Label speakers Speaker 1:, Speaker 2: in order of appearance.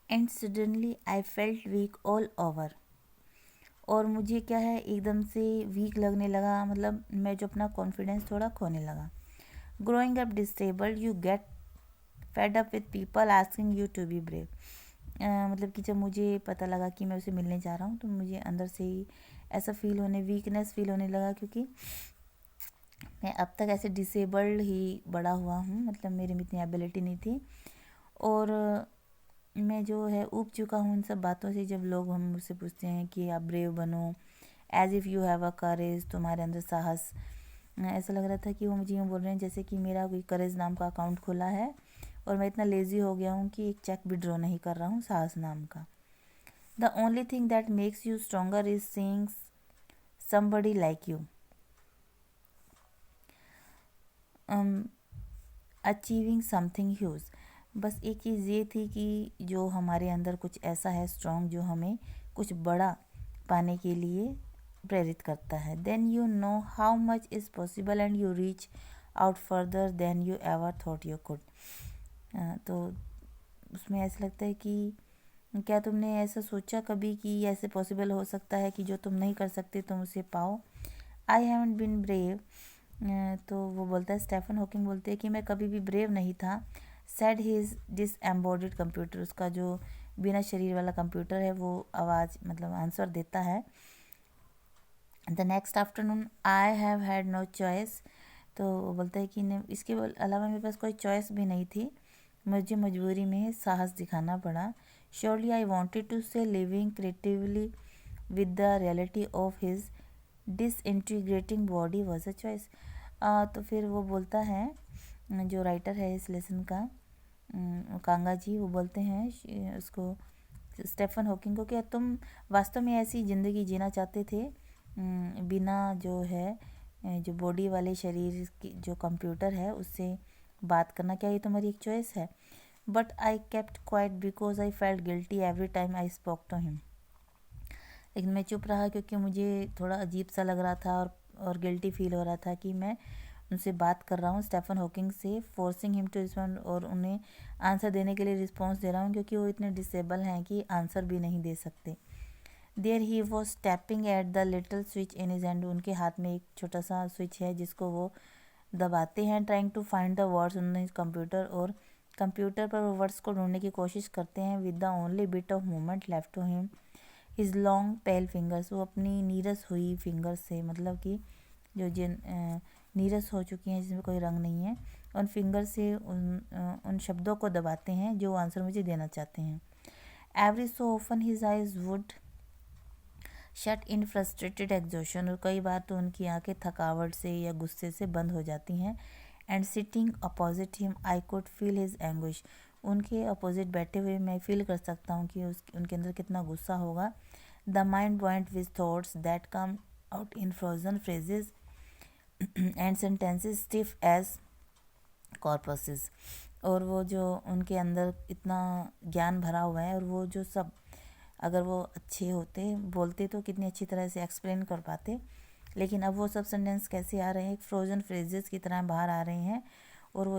Speaker 1: And suddenly I felt weak all over. और मुझे क्या है, एकदम से वीक लगने लगा, मतलब मैं जो अपना कॉन्फिडेंस थोड़ा खोने लगा। Growing up disabled you get fed up with people asking you to be brave. मतलब कि जब मुझे पता लगा कि मैं उसे मिलने जा रहा हूँ, तो मुझे अंदर से ही ऐसा वीकनेस फील होने लगा, क्योंकि मैं अब तक ऐसे डिसेबल्ड ही बड़ा हुआ हूँ, मतलब मेरे में इतनी एबिलिटी नहीं थी। और मैं जो है ऊब चुका हूँ इन सब बातों से। जब लोग हम मुझसे पूछते हैं कि आप ब्रेव बनो, as if you have a courage, तुम्हारे अंदर साहस, ऐसा लग रहा था कि वो मुझे यूँ बोल रहे हैं जैसे कि मेरा कोई करेज नाम का अकाउंट खुला है और मैं इतना लेज़ी हो गया हूँ कि एक चेक विड्रॉ नहीं कर रहा हूँ साहस नाम का। The only thing that makes you stronger is seeing somebody like you achieving something huge. बस एक चीज़ ये थी कि जो हमारे अंदर कुछ ऐसा है स्ट्रॉन्ग, जो हमें कुछ बड़ा पाने के लिए प्रेरित करता है। Then you know how much is possible and you reach out further than you ever thought you could. तो उसमें ऐसा लगता है कि क्या तुमने ऐसा सोचा कभी कि ऐसे पॉसिबल हो सकता है कि जो तुम नहीं कर सकते तुम उसे पाओ। I haven't been brave. तो वो बोलता है, स्टेफन हॉकिंग बोलते हैं कि मैं कभी भी ब्रेव नहीं था। सेड हिज डिसएम्बॉडिड कंप्यूटर, उसका जो बिना शरीर वाला कंप्यूटर है वो आवाज़ मतलब आंसर देता है। The next afternoon I have had no choice. तो वो बोलता है कि इसके अलावा मेरे पास कोई चॉइस भी नहीं थी, मुझे मजबूरी में साहस दिखाना पड़ा। श्योरली आई वॉन्टेड टू से living creatively with the reality of his disintegrating body was a choice. तो फिर वो बोलता है, जो राइटर है इस लेसन का, कांगा जी, वो बोलते हैं उसको, स्टेफन हॉकिंग को, क्या तुम वास्तव में ऐसी ज़िंदगी जीना चाहते थे बिना जो है जो बॉडी वाले शरीर की जो कंप्यूटर है उससे बात करना, क्या ये तुम्हारी एक चॉइस है? But I kept quiet because I felt guilty every time I spoke to him. लेकिन मैं चुप रहा क्योंकि मुझे थोड़ा अजीब सा लग रहा था और गिल्टी फील हो रहा था कि मैं उनसे बात कर रहा हूँ स्टेफन हॉकिंग से, फोर्सिंग हिम टू रिस्पॉन्ड, और उन्हें आंसर देने के लिए रिस्पॉन्स दे रहा हूँ क्योंकि वो इतने डिसेबल हैं कि आंसर भी नहीं दे सकते। There he was tapping at the little switch in his hand. उनके हाथ में एक छोटा सा स्विच है जिसको वो दबाते हैं। Trying to find the words on his computer, और कंप्यूटर पर वो वर्ड्स को ढूंढने की कोशिश करते हैं। With the only bit of movement left to him his long pale fingers. वो अपनी नीरस हुई फिंगर्स से, मतलब कि जो जिन नीरस हो चुकी हैं जिसमें कोई रंग नहीं है, उन फिंगर से उन शब्दों को दबाते हैं जो आंसर मुझे देना चाहते हैं। Every so often his eyes would shut in frustrated exhaustion. और कई बार तो उनकी आंखें थकावट से या गुस्से से बंद हो जाती हैं। And sitting opposite him I could feel his anguish. उनके अपोजिट बैठे हुए मैं फील कर सकता हूँ कि उनके अंदर कितना गुस्सा होगा। The mind point with thoughts that come out in frozen phrases and sentences stiff as corpses. और वो जो उनके अंदर इतना ज्ञान भरा हुआ है, और वो जो सब अगर वो अच्छे होते बोलते तो कितनी अच्छी तरह से एक्सप्लेन कर पाते, लेकिन अब वो सब सेंटेंस कैसे आ रहे हैं, एक फ्रोजन फ्रेजेस की तरह बाहर आ रहे हैं, और वो